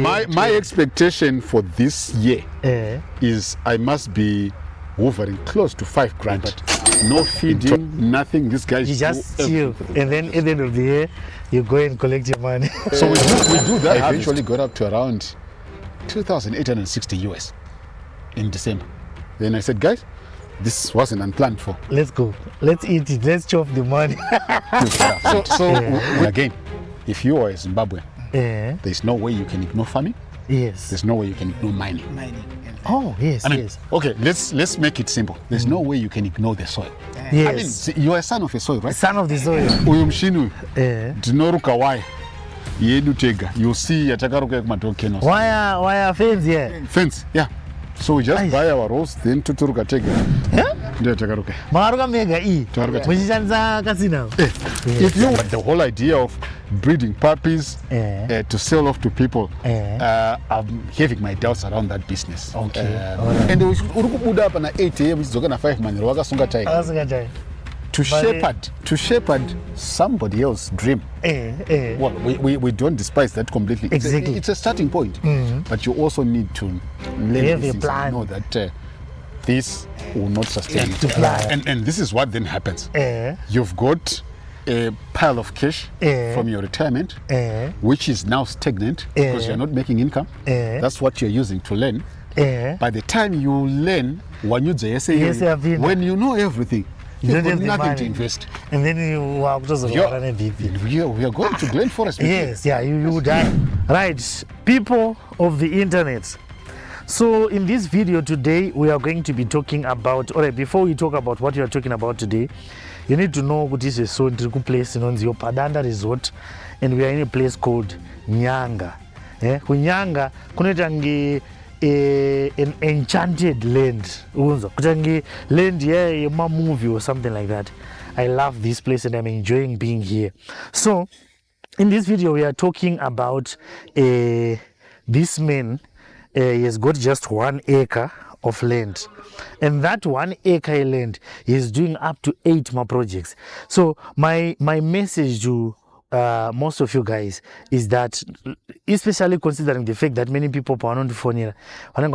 My expectation for this year is I must be hovering close to 5 grand. But no feeding, nothing. This guy You just chill, and then at the end of the year, you go and collect your money. So we do that. I eventually got up to around 2,860 US in December. Then I said, guys, this wasn't unplanned for. Let's go. Let's eat it. Let's chop the money. Again, if you are a Zimbabwean, there's no way you can ignore farming. Yes. There's no way you can ignore mining. Oh, yes, yes. Okay, let's make it simple. There's no way you can ignore the soil. Yes. I mean, see, you are a son of a soil, right? Son of the soil. Uyumshinu. Dinoruka why? Yedu tega. You see yatakaruka kumadokenos. Wire fence here. Fence, yeah. So we just buy our rows, then tuturuka tega. Ndio yatakaruka. Maruka mega e. Mujishanza kasina. If you want the whole idea of breeding puppies to sell off to people, I'm having my doubts around that business. Okay. And urukubuda hapa na 8 AM zizoka na 5 man wakasunga tiger. To shepherd somebody else's dream. Well, we don't despise that completely. Exactly. It's a starting point. But you also need to learn these things and know that this will not sustain it. And this is what then happens. You've got a pile of cash from your retirement, which is now stagnant because you're not making income. That's what you're using to learn. By the time you learn, when you know everything, you don't have nothing to invest. And then you are just we are going to Glen Forest. Yes, yeah, you die. Right, people of the internet. So in this video today, we are going to be talking about, alright, before we talk about what you are talking about today, you need to know what this is so interesting place in your Padanda Resort, and we are in a place called Nyanga. Nyanga, kunetangi an enchanted land. Land, yeah, a movie or something like that. I love this place and I'm enjoying being here. So in this video, we are talking about this man. He has got just 1 acre of land, and that 1 acre land he is doing up to 8 more projects. So my message to most of you guys is that, especially considering the fact that many people are on the phone here, and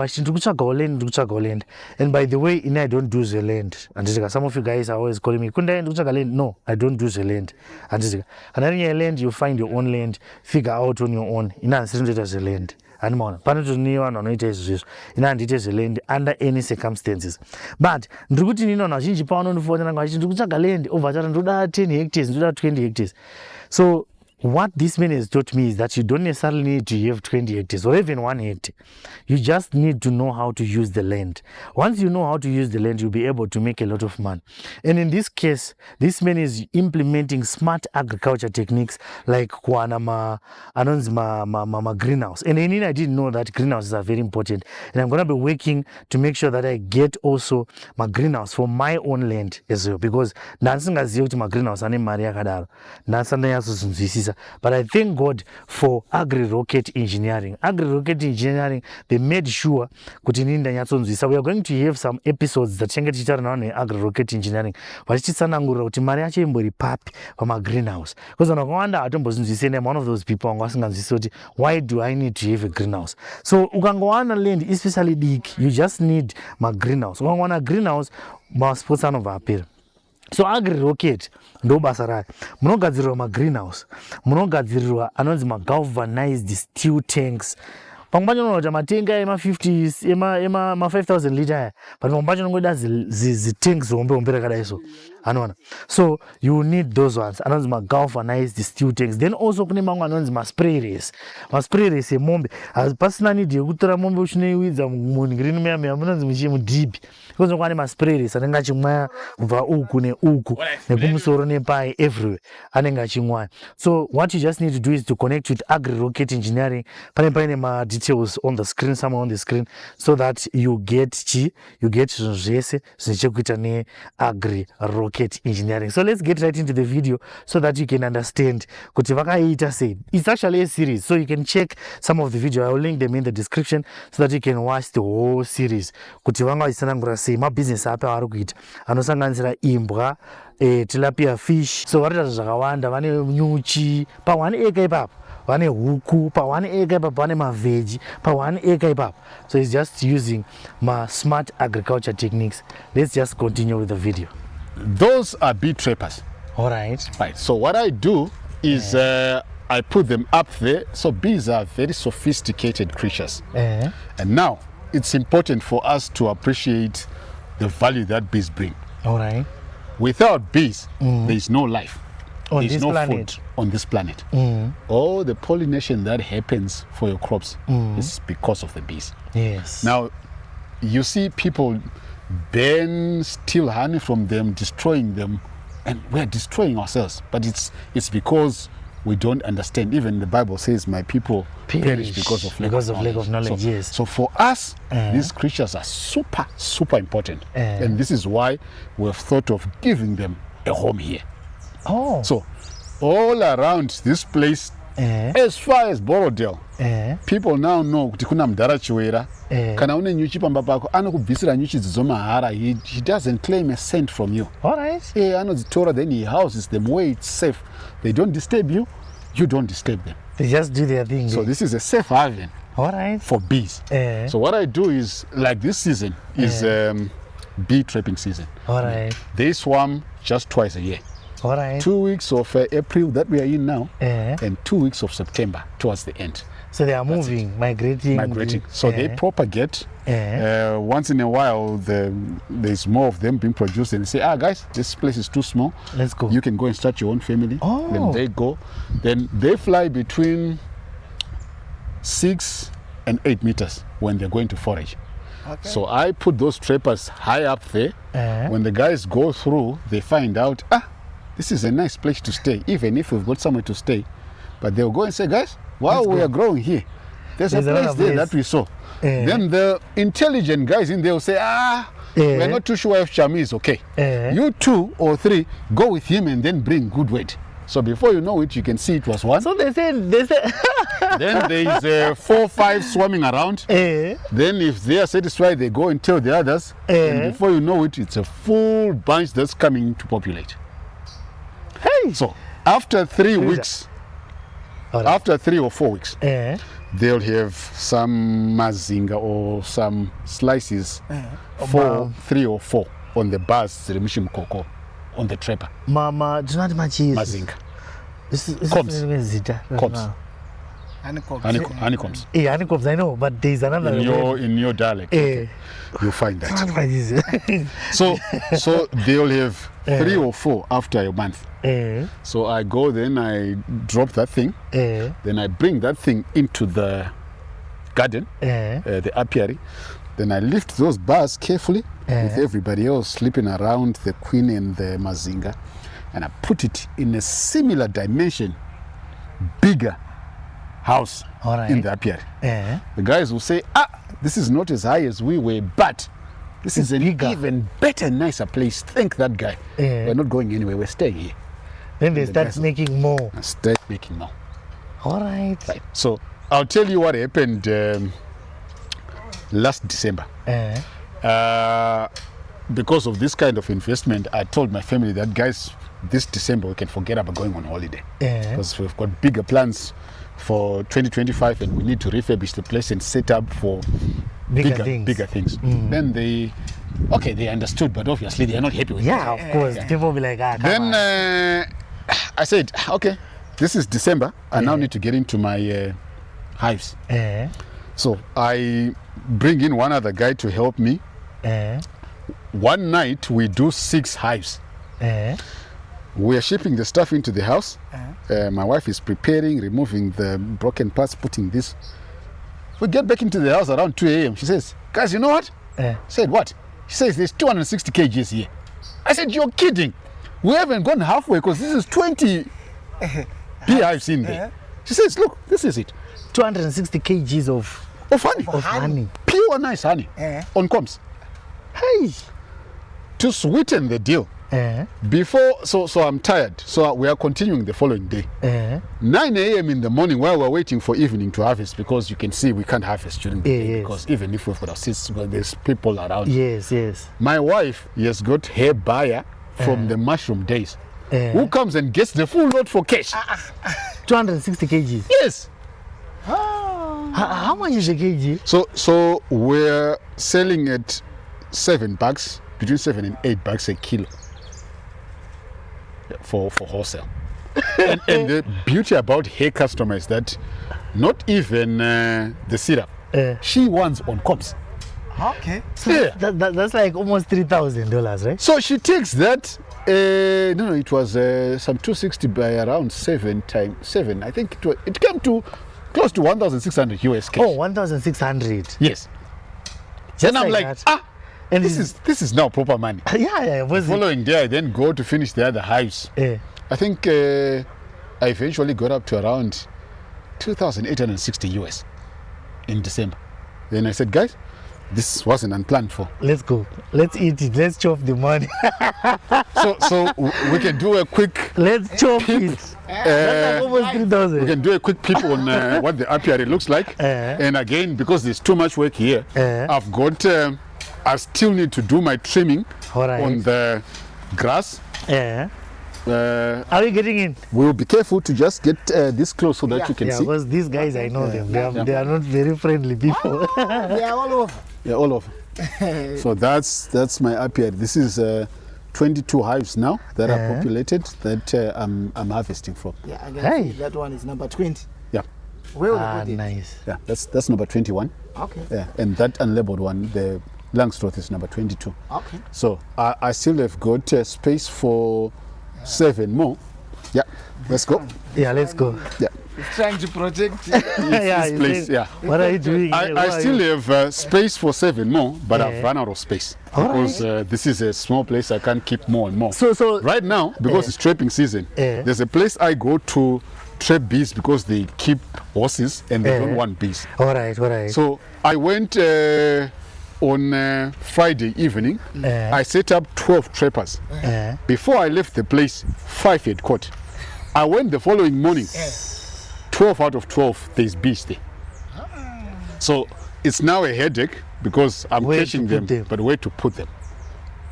by the way, I don't do the land. And some of you guys are always calling me, no, I don't do the land. And in land, you find your own land, figure out on your own. The land. And more. It is land under any circumstances. But over 10 hectares, 20 hectares. So what this man has taught me is that you don't necessarily need to have 20 hectares or even 1 hectare. You just need to know how to use the land. Once you know how to use the land, you'll be able to make a lot of money. And in this case, this man is implementing smart agriculture techniques like ma greenhouse. And I didn't know that greenhouses are very important. And I'm going to be working to make sure that I get also my greenhouse for my own land as well. Because my greenhouse but I thank God for agri-rocket engineering. Agri-rocket engineering, they made sure so we are going to have some episodes that on agri-rocket engineering. But it's from a greenhouse. Because I'm one of those people why do I need to have a greenhouse? So land, especially big, you just need my greenhouse. A greenhouse must put some of our appeal. So agri-rocket ndo basa rake munogadzirwa ma-greenhouse, munogadzirwa anonzi ma-galvanized steel tanks. Pamwe pacho matenga ema-50 ema-5,000 liter but pamwe pacho nongoda zi-tanks zombe rakadaiso anoona. So you need those ones anonzi ma-galvanized steel tanks. Then also kune mamwe anonzi ma-spray race emombe. Pasina need yekutora mombe uchinoiwidza mungirini meya munonzi mudhibhi. Because one of my sprays, I think I everywhere. So what you just need to do is to connect with agri-rocket engineering. Details on the screen, somewhere on the screen, so that you get agri-rocket engineering. So let's get right into the video so that you can understand. It's actually a series, so you can check some of the video. I will link them in the description so that you can watch the whole series. My business apa arikuita anosanganisira imbwa tilapia fish. So varita zvakawanda vane nyuchi pa 1 acre ipapo one huku, pa 1 acre, pa one ma veggie, pa 1 acre, pa. So he's just using my smart agriculture techniques. Let's just continue with the video. Those are bee trappers. All right. Right. So what I do is I put them up there. So bees are very sophisticated creatures. And now it's important for us to appreciate the value that bees bring. All right. Without bees, there is no life. On There's this no planet. food on this planet. All the pollination that happens for your crops is because of the bees. Yes. Now, you see people burn, steal honey from them, destroying them, and we're destroying ourselves. But it's because we don't understand. Even the Bible says, my people perish because of lack of knowledge. So, yes. So for us, these creatures are super, super important. And this is why we've thought of giving them a home here. Oh. So all around this place, as far as Borodale, people now know kuti kuna mdara chiwera. Kana une nyuchi pamba pako, anokubvisira nyuchi dzomahara. He doesn't claim a cent from you. All right. Anodzitora, then he houses them where it's safe. They don't disturb you, you don't disturb them. They just do their thing. So this is a safe haven. All right. For bees. So what I do is, like this season is bee trapping season. All right. They swarm just twice a year. All right. 2 weeks of April that we are in now, and 2 weeks of September towards the end. So they are moving, migrating. So they propagate. Once in a while, there's more of them being produced, and they say, guys, this place is too small. Let's go. You can go and start your own family. Oh. Then they go. Then they fly between 6 and 8 meters when they're going to forage. Okay. So I put those trappers high up there. When the guys go through, they find out, this is a nice place to stay, even if we've got somewhere to stay. But they'll go and say, guys, while we are growing here, there's a place there that we saw. Then the intelligent guys in there will say, we're not too sure if Chami is okay. You 2 or 3 go with him and then bring good weight. So before you know it, you can see it was 1. So they say then there is 4 or 5 swarming around. Then if they are satisfied, they go and tell the others. And before you know it, it's a full bunch that's coming to populate. Hey. So after 3 weeks, after 3 or 4 weeks, they'll have some mazinga or some slices, 3 or 4 on the bars, the mishim cocoa, on the trapper. Mama, do not mazinga. Combs. Honeycombs. Honeycombs, I know, but there's another in your dialect. You'll find that. so they'll have 3 or 4 after a month. So I go, then I drop that thing. Then I bring that thing into the garden, the apiary. Then I lift those bars carefully with everybody else sleeping around, the queen and the mazinga, and I put it in a similar dimension, bigger house in the apiary. The guys will say, this is not as high as we were, but this is an even better, nicer place. Thank that guy. We're not going anywhere, we're staying here. Then they start making more. Start making more. All right. So I'll tell you what happened last December. Because of this kind of investment, I told my family that, guys, this December we can forget about going on holiday. Because we've got bigger plans for 2025 and we need to refurbish the place and set up for bigger things. Then they understood, but obviously they are not happy with it. Of course. People will be like, then I said, okay, this is December. I now need to get into my hives. So I bring in one other guy to help me. One night we do 6 hives. We are shipping the stuff into the house. My wife is preparing, removing the broken parts, putting this. We get back into the house around 2 a.m. She says, guys, you know what? I said, what? She says, there's 260 kgs here. I said, you're kidding. We haven't gone halfway because this is 20 beehives in there. She says, look, this is it. 260 kgs of honey. Pure nice honey on combs. Hey! To sweeten the deal. Before, so I'm tired. So we are continuing the following day. 9 a.m. in the morning while we're waiting for evening to harvest, because you can see we can't harvest during the day because even if we've got our seats, there's people around. Yes. My wife has got her buyer from the mushroom days. who comes and gets the full load for cash. 260 kgs. Yes. How much is a kg? So we're selling at $7, between $7 and $8 a kilo for wholesale. and the beauty about her customer is that not even the syrup, she wants on comps. Okay. So that's like almost $3,000, right? So she takes that. No, it was some 260 by around 7 times 7. I think it came to close to 1,600 US cash. Oh, 1,600. Yes. Then I'm like, and this is now proper money. Yeah. The following day, I then go to finish the other hives. I think I eventually got up to around 2,860 US in December. Then I said, guys, this wasn't unplanned for. Let's go. Let's eat it. Let's chop the money. so we can do a quick. Let's chop it. That's like almost 3,000. We can do a quick peep on what the apiary looks like. And again, because there's too much work here, I've got. I still need to do my trimming on the grass. Are we getting in? We'll be careful to just get this close so that you can see. Because these guys, I know them. They are not very friendly people. They are all over. Yeah, all over. So that's my apiary. This is 22 hives now that are populated that I'm harvesting from. Yeah, I can see that one is number 20. Yeah. Where will they put it? Nice. Yeah, that's number 21. Okay. Yeah, and that unlabeled one, the Langstroth, is number 22. Okay. So I still have got space for 7 more. Yeah, let's go. Yeah, let's go. Yeah. He's trying to protect this place. Yeah. What are you doing? I still have space for 7 more, but I've run out of space because this is a small place. I can't keep more and more. So right now, because it's trapping season, there's a place I go to trap bees because they keep horses and they don't want bees. All right. So I went on Friday evening. I set up 12 trappers. Before I left the place, 5 had caught. I went the following morning. 12 out of 12, there's bees there. So it's now a headache because I'm catching them, but where to put them?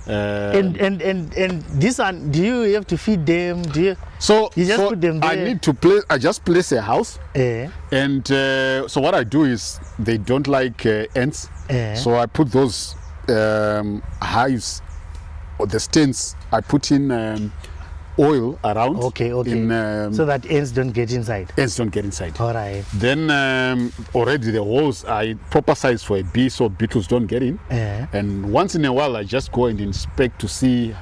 And this one, do you have to feed them? You just put them there? I need to place. I just place a house, and so what I do is they don't like ants, so I put those hives or the stands. I put in oil around. Okay. So that ants don't get inside. Ants don't get inside. All right. Then already the holes are proper size for a bee, so beetles don't get in. And once in a while, I just go and inspect to see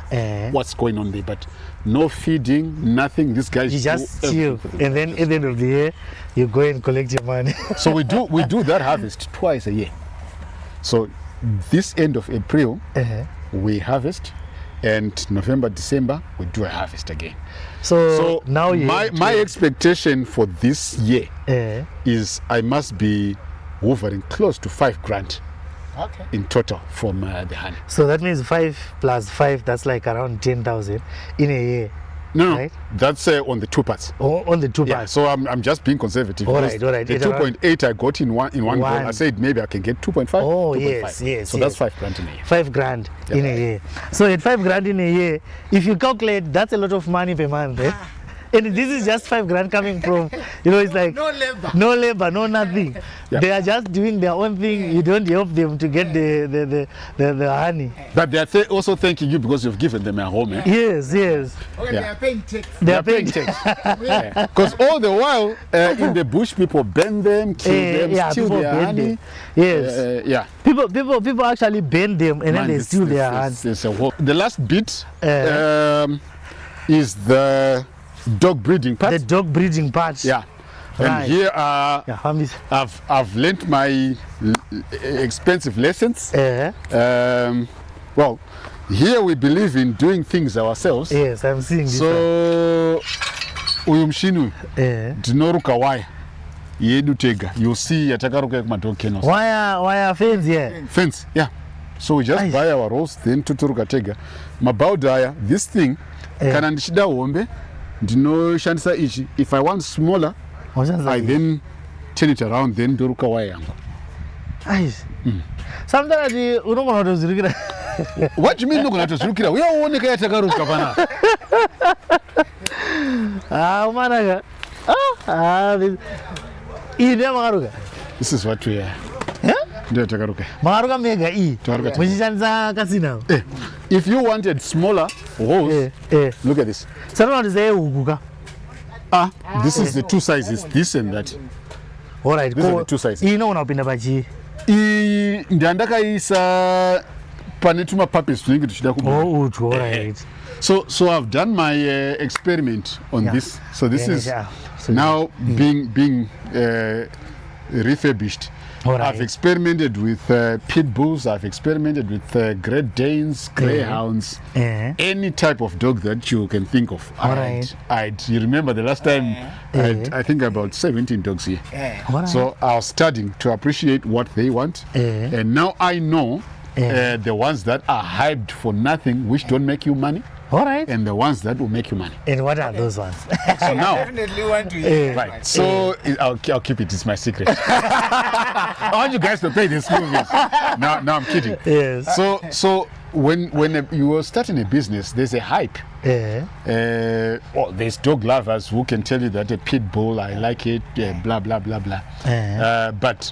what's going on there. But no feeding, nothing. These guys just chill, and then at the end of the year, you go and collect your money. So we do that harvest twice a year. So this end of April, we harvest. And November, December, we do a harvest again. So now my expectation for this year is I must be hovering close to $5,000 in total from the honey. So that means 5 plus 5, that's like around 10,000 in a year. No, right? That's on the 2 parts. On the 2 parts. So I'm just being conservative. All right. The 2.8 I got in one go. I said maybe I can get 2.5. Oh, 2.5. yes. So that's $5,000 in a year. $5,000 in a year. So at $5,000 in a year, if you calculate, that's a lot of money per month. And this is just $5,000 coming from, it's like no labor, no nothing. They are just doing their own thing. You don't help them to get the honey. But they are also thanking you because you've given them a home. Yes. Okay, they are paying tax. They are paying tax. Because all the while in the bush, people burn them, kill them, steal their honey. Yes. People actually burn them and then they steal their honey. The last bit is the dog breeding part. The dog breeding part. Yeah. And here I've learned my expensive lessons. Well, here we believe in doing things ourselves. Yes, I'm seeing this. So uyu mshini ndinoruka wire yedu tega. You'll see yatakaruka kumadog kennels. Wire fence here. Fence, yeah. So we just buy our rows, then tuturuka tega. Mabaudaya, this thing kana ndichida hombe ndinoshandisa ichi. If I want smaller, I then turn it around, then ndoruka wire yangu. Sometimes unogona kutozvirikira What do you mean? No, going to Zurukira? We are only going to Takaru Kapana. Managa. Maruga. This is what we are. Maruga mega E. Casino. If you wanted smaller holes, look at this. This is the two sizes, this and that. All right, these are the two sizes. Ndiandaka is panetuma puppies to all right. So I've done my experiment on this. So this is now being refurbished. Right. I've experimented with pit bulls. I've experimented with Great Danes, greyhounds, any type of dog that you can think of. You remember the last time I think about 17 dogs here. So I was studying to appreciate what they want, and now I know the ones that are hyped for nothing, which don't make you money. All right. And the ones that will make you money. And what are those ones? So now, I definitely want to hear. Right. So I'll keep it. It's my secret. I want you guys to pay the school fees. No, I'm kidding. Yes. So when you are starting a business, there's a hype. There's dog lovers who can tell you that a pit bull, I like it, blah blah blah blah. But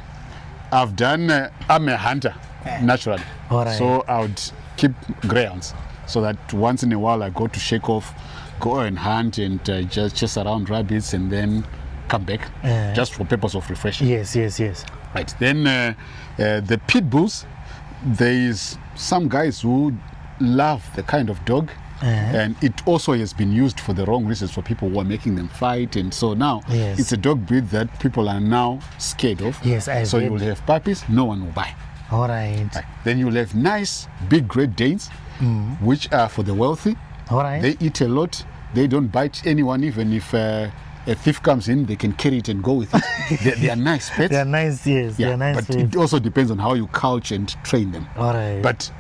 I've done. I'm a hunter naturally. All right. So I would keep greyhounds. So that once in a while I go to shake off, go and hunt and just chase around rabbits and then come back just for purpose of refreshing. Yes. Right. Then the pit bulls, there is some guys who love the kind of dog and it also has been used for the wrong reasons for people who are making them fight, and so now it's a dog breed that people are now scared of. Yes, so you will have puppies, no one will buy. All right. Then you'll have nice big Great Danes, which are for the wealthy. All right. They eat a lot. They don't bite anyone. Even if a thief comes in, they can carry it and go with it. they are nice pets. They are nice, yes. Yeah, they are nice but pets. it also depends on how you couch and train them. All right. But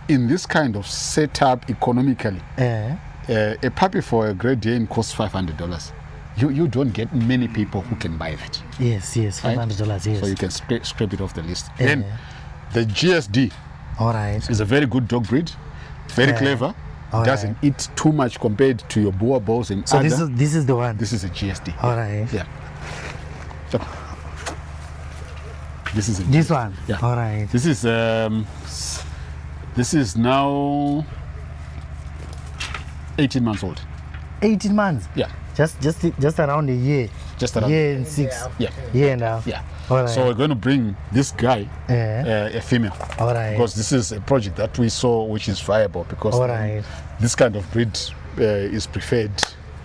in this kind of setup economically, a puppy for a Great Dane costs $500. You don't get many people who can buy that. Yes, $500, right? yes. So you can scrape it off the list. Then the GSD is a very good dog breed, very clever. Doesn't eat too much compared to your boer balls and so this is the one. This is a GSD. All right. Yeah. This is this one. Yeah. All right. This is now 18 months old. 18 months. Yeah. Just around a year. Just around. Year and 6. Yeah. Year and a half. Yeah. All right. So we're going to bring this guy, a female. All right. Because this is a project that we saw which is viable, because this kind of breed is preferred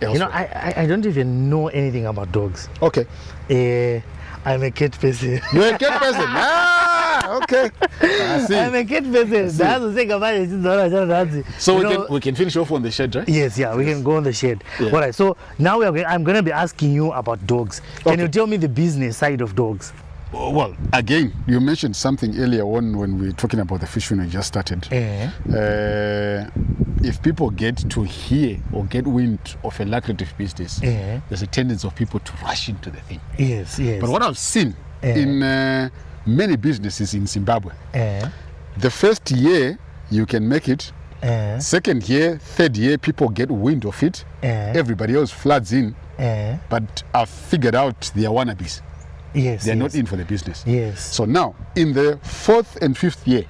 elsewhere. You know, I don't even know anything about dogs. Okay. I'm a cat person. You're a cat person? Okay. I see. I'm a cat person. That's the thing about it. So we can finish off on the shed, right? Yes, we can go on the shed. Yeah. All right. So now I'm going to be asking you about dogs. Can you tell me the business side of dogs? Well, again, you mentioned something earlier on when we were talking about the fish when we just started. If people get to hear or get wind of a lucrative business, there's a tendency of people to rush into the thing. Yes. But what I've seen in many businesses in Zimbabwe, the first year you can make it. Second year, third year, people get wind of it. Everybody else floods in. But I've figured out they are wannabes. Yes, they're not in for the business. Yes. So now, in the fourth and fifth year,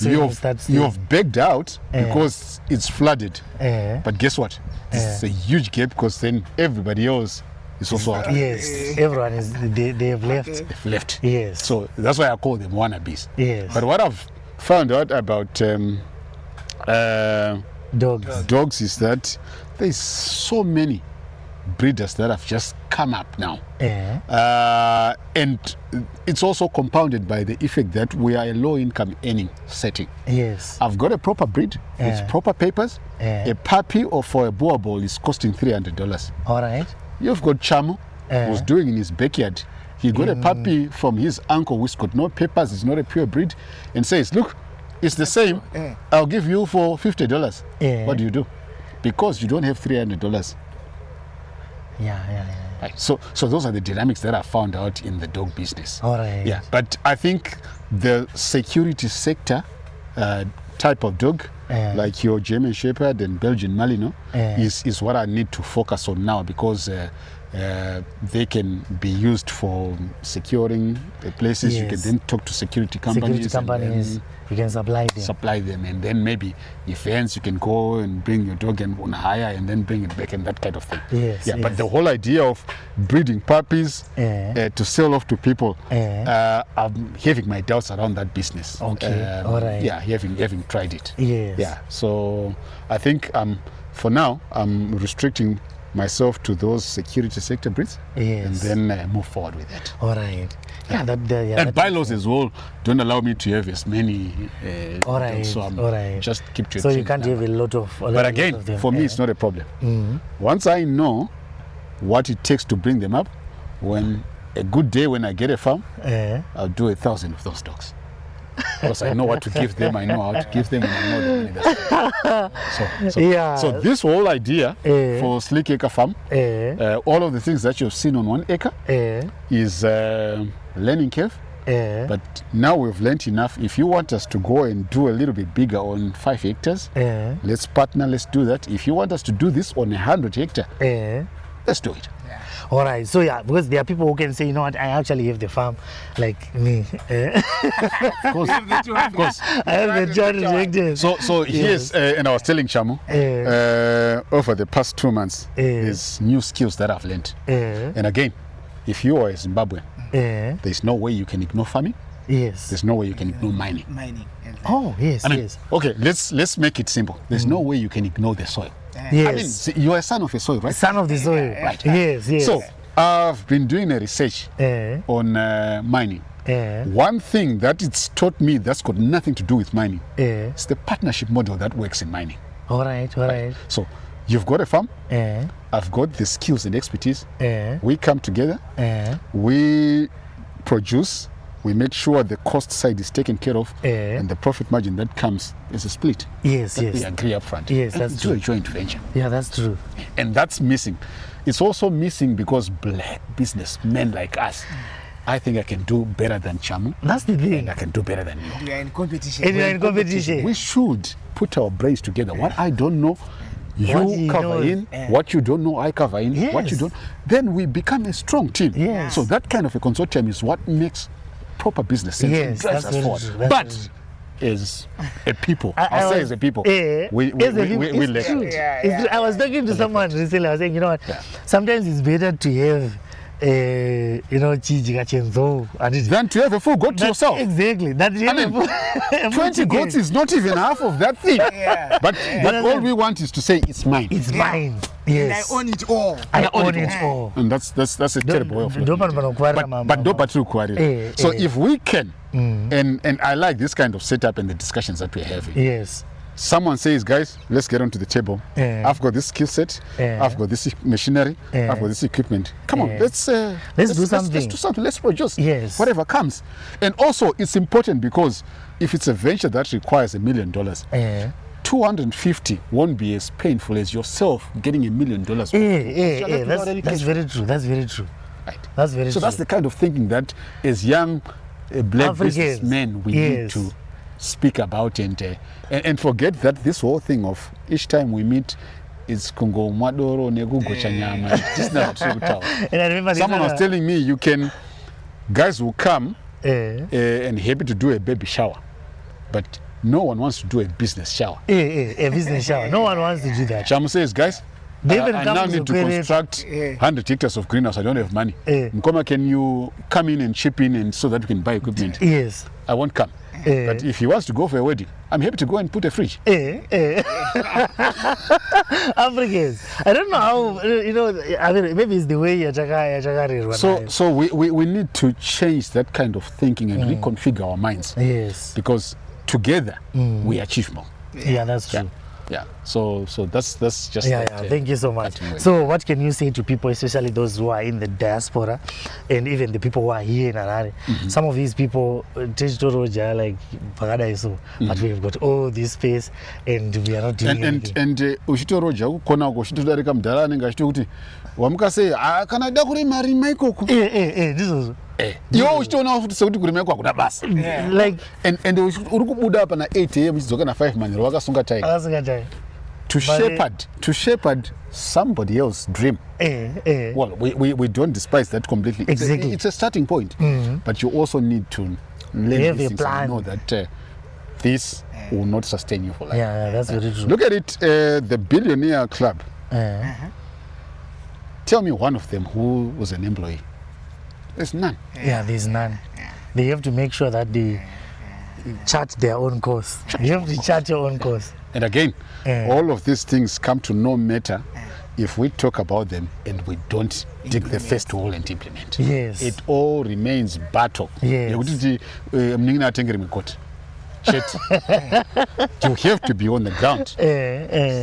you've begged out because it's flooded. But guess what? This is a huge gap, because then everybody else is also out. Yes, everyone is. They have left. They've left. Yes. So that's why I call them wannabes. Yes. But what I've found out about dogs is that there's so many breeders that have just come up now, and it's also compounded by the effect that we are a low-income earning setting. Yes, I've got a proper breed with proper papers. A puppy or for a boer ball is costing $300. All right. You've got Chamo, who's doing in his backyard. He got a puppy from his uncle who's got no papers, is not a pure breed, and says, "Look, it's the same. I'll give you for $50." What do? Because you don't have $300. Yeah. Right. So those are the dynamics that I found out in the dog business. All right. Yeah. But I think the security sector type of dog, like your German Shepherd and Belgian Malinois, is what I need to focus on now, because they can be used for securing the places. You can then talk to security companies. You can supply them. And then maybe if ends, you can go and bring your dog on hire and then bring it back and that kind of thing. But the whole idea of breeding puppies to sell off to people, I'm having my doubts around that business. All right. Having tried it. So I think for now I'm restricting myself to those security sector breeds, and then move forward with that. All right. And bylaws as well don't allow me to have as many. So I'm just keep to. So you can't have a lot of. But again, for me, it's not a problem. Once I know what it takes to bring them up, when a good day when I get a farm, I'll do 1,000 of those dogs. Because I know what to give them, I know how to give them, and I know the money that's so this whole idea for Sleek Acre Farm, all of the things that you've seen on 1 acre is learning curve. But now we've learned enough. If you want us to go and do a little bit bigger on 5 hectares, let's partner, let's do that. If you want us to do this on 100 hectares, let's do it. All right, so because there are people who can say, you know what, I actually have the farm, like me. Of course. I have the 200 hectares. So here's, and I was telling Chamu, over the past 2 months, there's new skills that I've learned. And again, if you are a Zimbabwean, there's no way you can ignore farming. There's no way you can ignore mining. Oh, yes, Okay, let's make it simple. There's no way you can ignore the soil. Yes. I mean, see, you are a son of a soil, right? Son of the soil. Right. Yes. So I've been doing a research on mining. One thing that it's taught me that's got nothing to do with mining is the partnership model that works in mining. All right. So you've got a farm. I've got the skills and expertise. We come together. We produce. We make sure the cost side is taken care of, and the profit margin that comes is a split. Yes. We agree up front. Yes, that's true. It's a joint venture. Yeah, that's true. And that's missing. It's also missing because black businessmen like us, I think I can do better than Chamu. That's the thing. And I can do better than you. We are in competition. We should put our brains together. What I don't know, you cover in. What you don't know, I cover in. What you don't, then we become a strong team. So that kind of a consortium is what makes proper business sense and drives us forward. But as a people, I'll say as a people, we lack it. I was talking to someone recently. I was saying, you know what? Sometimes it's better to have than to have a full goat to yourself. Exactly. 20 goats is not even half of that thing. But all we want is to say it's mine. It's mine. Yes. And I own it all. I own it all. And that's a terrible way of looking at it. But no battery quarry. So if we can, and I like this kind of setup and the discussions that we're having. Yes. Someone says, guys, let's get onto the table. I've got this skill set. I've got this machinery. I've got this equipment. Come on, let's do something. Let's do something. Let's produce whatever comes. And also, it's important because if it's a venture that requires $1 million, 250 won't be as painful as yourself getting $1 million. That's very true. That's very true. Right. That's very true. So that's the kind of thinking that as young black businessmen we need to speak about and forget that this whole thing of each time we meet is Congo Madoro Negugo Chanyama. Just not true. Someone was telling me guys will come and happy to do a baby shower, but no one wants to do a business shower. A business shower. No one wants to do that. Chamu says, guys, I now need to construct 100 hectares of greenhouse. I don't have money. Mkoma, can you come in and chip in and so that we can buy equipment? Yes. I won't come. But if he wants to go for a wedding, I'm happy to go and put a fridge. Africans. I don't know how, I mean, maybe it's the way Yachaka. So we need to change that kind of thinking and reconfigure our minds. Yes. Because together we achieve more. Yeah, that's true. Yeah, so that's just thank you so much. So what can you say to people, especially those who are in the diaspora and even the people who are here in Harare? Some of these people like Paradise, but we've got all this space and we are not doing anything. And Ushito Roja ukona ushito darika mdala nenga shito kuti wamukase kana da kuri mari maikoko this is iwe uchitoona futi sekuti kurima kwakuda basa like and uri kubuda apa na8 am uchidzoka na5 manhero wakasunga time to shepherd somebody else's dream. Well, we don't despise that completely. Exactly. It's a starting point. But you also need to learn have these a things plan. and know that this will not sustain you for life. Yeah, that's very true. Look at it, the billionaire club. Tell me one of them who was an employee. There's none. Yeah, there's none. They have to make sure that they chart their own course. You have to chart your own course. And again, all of these things come to no matter if we talk about them and we don't dig the first hole and implement. Yes. It all remains battle. Yes. You have to be on the ground.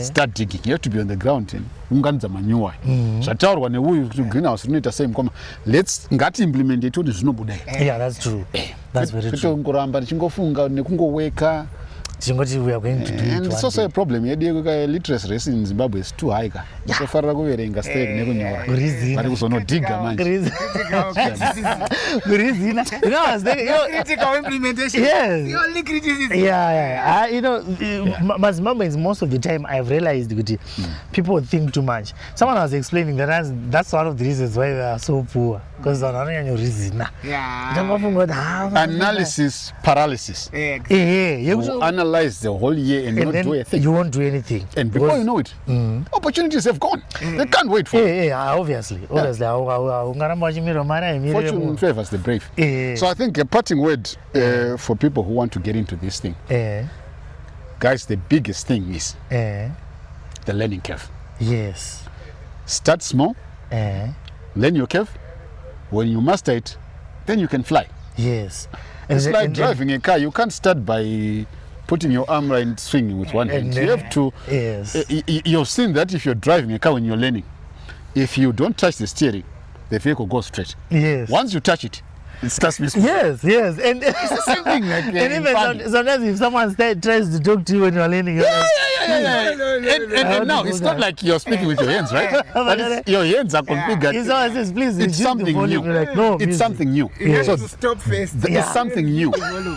Start digging. You have to be on the ground and unganza manure. Zvataurwa neuyu kuti greenhouse rinoita sei mukoma. Let's ngati implement it kuti zvinobuda. Yeah, that's true. That's very true. Ngoramba tichingofunga nekungoweka. We are going to do and it. It's also a problem. Literacy rate in Zimbabwe is too high. Kufarira kuverenga stake nekunyora. Vari kuzonodiga manje. You know, I was thinking, Critical implementation. yes. The only criticism. Yeah. Zimbabweans, most of the time, I've realized that people think too much. Someone was explaining that that's one of the reasons why we are so poor. Because I don't know reason. Analysis paralysis. You analyze the whole year and not do a thing. You won't do anything. And before you know it, opportunities have gone. They can't wait for it. Obviously. Fortune favors the brave. So I think a parting word for people who want to get into this thing. Guys, the biggest thing is the learning curve. Yes. Start small, learn your curve. When you master it, then you can fly. Yes. It's like driving a car. You can't start by putting your arm and swinging with one hand. You have to. Yes. You've seen that if you're driving a car when you're learning, if you don't touch the steering, the vehicle goes straight. Yes. Once you touch it, it starts missing. Yes. And it's the same thing. Like, and even sometimes if someone tries to talk to you when you're learning, and now it's not like you're speaking with your hands, right? Your hands are configured. He always says, please, it's something new. Like, no, it's something new. You have to stop first. It's something new.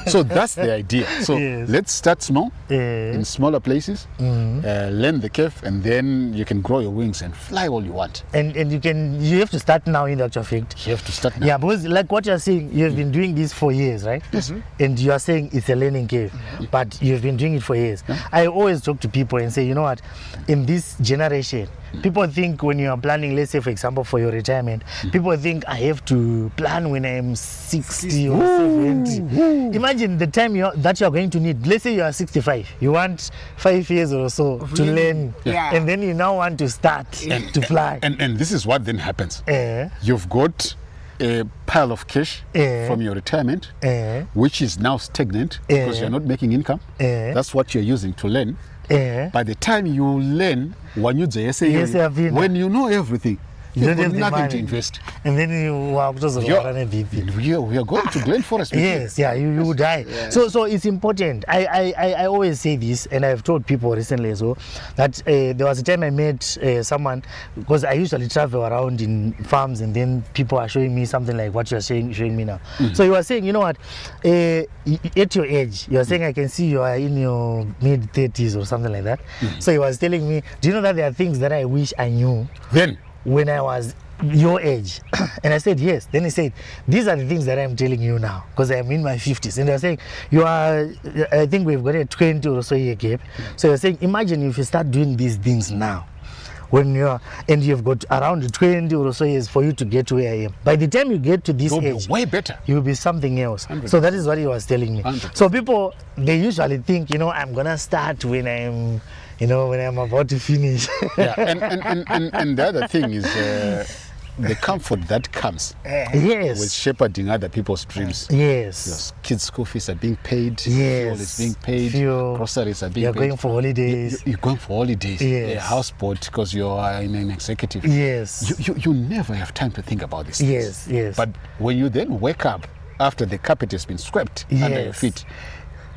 So that's the idea. So let's start small, in smaller places, learn the curve, and then you can grow your wings and fly all you want. And you have to start now in the actual fact. You have to start now. Yeah, because like what you're saying, you've been doing this for years, right? Yes. And you are saying it's a learning curve, but you've been doing it for years. I always talk to people and say, you know what, in this generation, people think when you are planning, let's say for example for your retirement, people think I have to plan when I'm 60 or 70. Imagine the time that you're going to need. Let's say you are 65, you want 5 years or so to learn, and then you now want to start to fly. And this is what then happens. You've got a pile of cash from your retirement, which is now stagnant because you're not making income. That's what you're using to learn. By the time you learn, when you know everything, you don't have nothing to invest. And then you are just we are going to Glen Forest. Yes, you die. So it's important. I always say this, and I've told people recently as well, that there was a time I met someone, because I usually travel around in farms, and then people are showing me something like what you're showing me now. So you are saying, you know what, at your age, you are saying I can see you are in your mid-30s or something like that. So he was telling me, do you know that there are things that I wish I knew then when I was your age? And I said yes. Then he said, these are the things that I'm telling you now, because I'm in my 50s. And they're saying, I think we've got a 20 or so year gap. So you're saying, imagine if you start doing these things now, when you've got around 20 or so years for you to get to where I am. By the time you get to this age, way better. You'll be something else. 100%. So that is what he was telling me. 100%. So people, they usually think, I'm gonna start when I'm when I'm about to finish. And the other thing is the comfort that comes with shepherding other people's dreams. Yes. Your kids' school fees are being paid. Yes. Fuel is being paid. Groceries are being You're paid. going for holidays. You're going for holidays. Yes. A houseboat because you are in an executive. Yes. You never have time to think about these things. Yes. But when you then wake up after the carpet has been swept under your feet,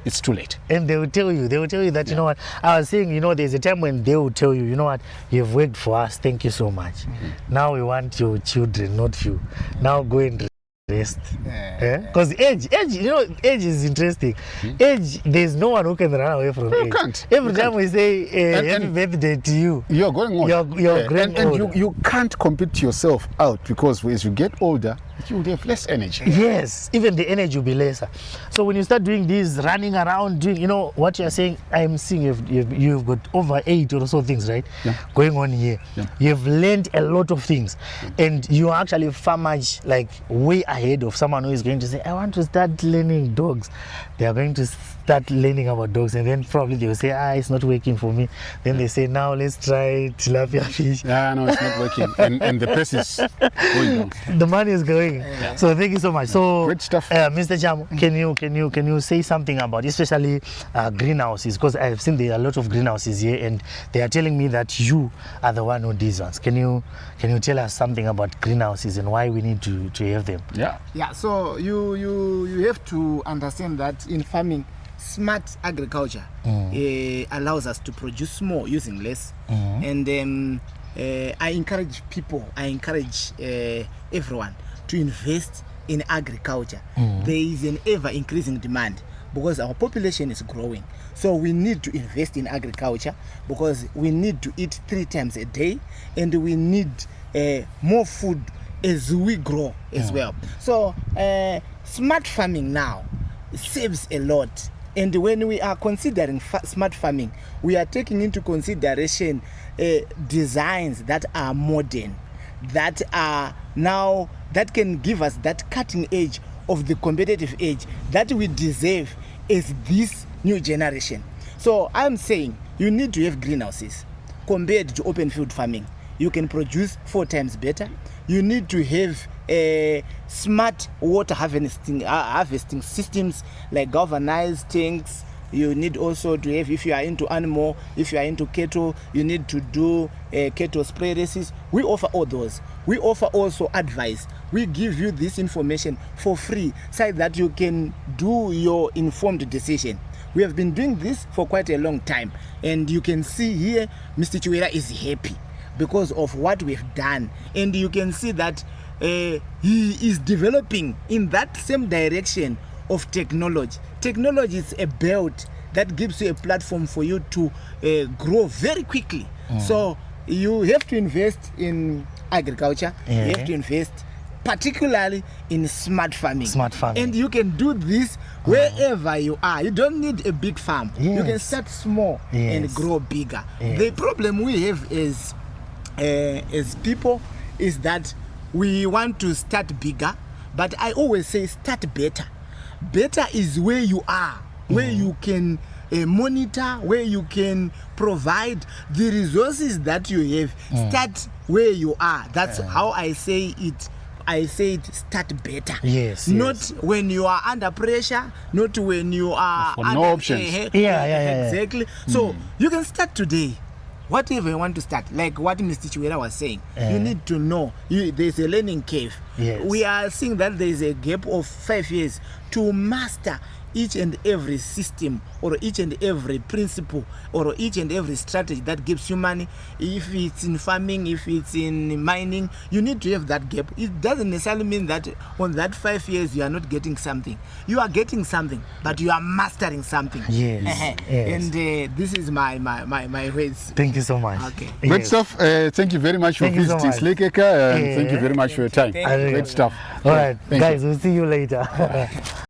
it's too late. And they will tell you that, you know what, I was saying, there's a time when they will tell you, you know what, you've worked for us, thank you so much. Now we want your children, not you. Now go and rest. Because age, age is interesting. Age, there's no one who can run away from age. Can't. Every time we say happy birthday to you, you're going on. You're growing and older. you can't compete yourself out, because as you get older, you will have less energy. Yes, even the energy will be lesser. So when you start doing this, running around, doing, what you're saying, I'm seeing you've got over 8 or so things, right? Yeah. Going on here. Yeah. You've learned a lot of things. And you are actually far much like way ahead of someone who is going to say, I want to start learning dogs. They are going to start learning about dogs, and then probably they will say, it's not working for me. Then they say, now let's try tilapia fish. Yeah, no, it's not working. and the price is going down. The money is going. Yeah. So thank you so much. So great stuff. Mr. Jam, can you say something about especially greenhouses? Because I've seen there are a lot of greenhouses here, and they are telling me that you are the one who these ones. Can you tell us something about greenhouses and why we need to have them? Yeah, so you have to understand that in farming, smart agriculture allows us to produce more using less. And I encourage everyone to invest in agriculture. There is an ever increasing demand because our population is growing. So we need to invest in agriculture because we need to eat 3 times a day, and we need more food as we grow as well. So smart farming now saves a lot. And when we are considering smart farming, we are taking into consideration designs that are modern, that are now, that can give us that cutting edge of the competitive edge that we deserve as this new generation. So I'm saying you need to have greenhouses compared to open field farming. You can produce 4 times better. You need to have smart water harvesting systems like galvanized tanks. You need also to have, if you are into animal, if you are into cattle, you need to do cattle spray races. We offer all those. We offer also advice. We give you this information for free so that you can do your informed decision. We have been doing this for quite a long time, and you can see here Mr. Chiwera is happy because of what we've done, and you can see that he is developing in that same direction of technology. Technology is a belt that gives you a platform for you to grow very quickly. So you have to invest in agriculture. You have to invest particularly in smart farming. And you can do this wherever you are. You don't need a big farm. You can start small and grow bigger. The problem we have is as people is that we want to start bigger, but I always say start better. Better is where you are, where you can monitor, where you can provide the resources that you have. Start where you are. That's how I say it. I said start better. Not when you are under pressure, not when you are for no options. Exactly. So you can start today. Whatever you want to start, like what Mr. Chiwera was saying, you need to know there's a learning curve. We are seeing that there's a gap of 5 years to master each and every system or each and every principle or each and every strategy that gives you money. If it's in farming, if it's in mining, you need to have that gap. It doesn't necessarily mean that on that 5 years you are not getting something. You are getting something, but you are mastering something. And this is my words. Thank you so much. Okay. Great stuff. Thank you very much for visiting Slake Acre, and thank you very much for your time. Great stuff. All right, guys, we'll see you later.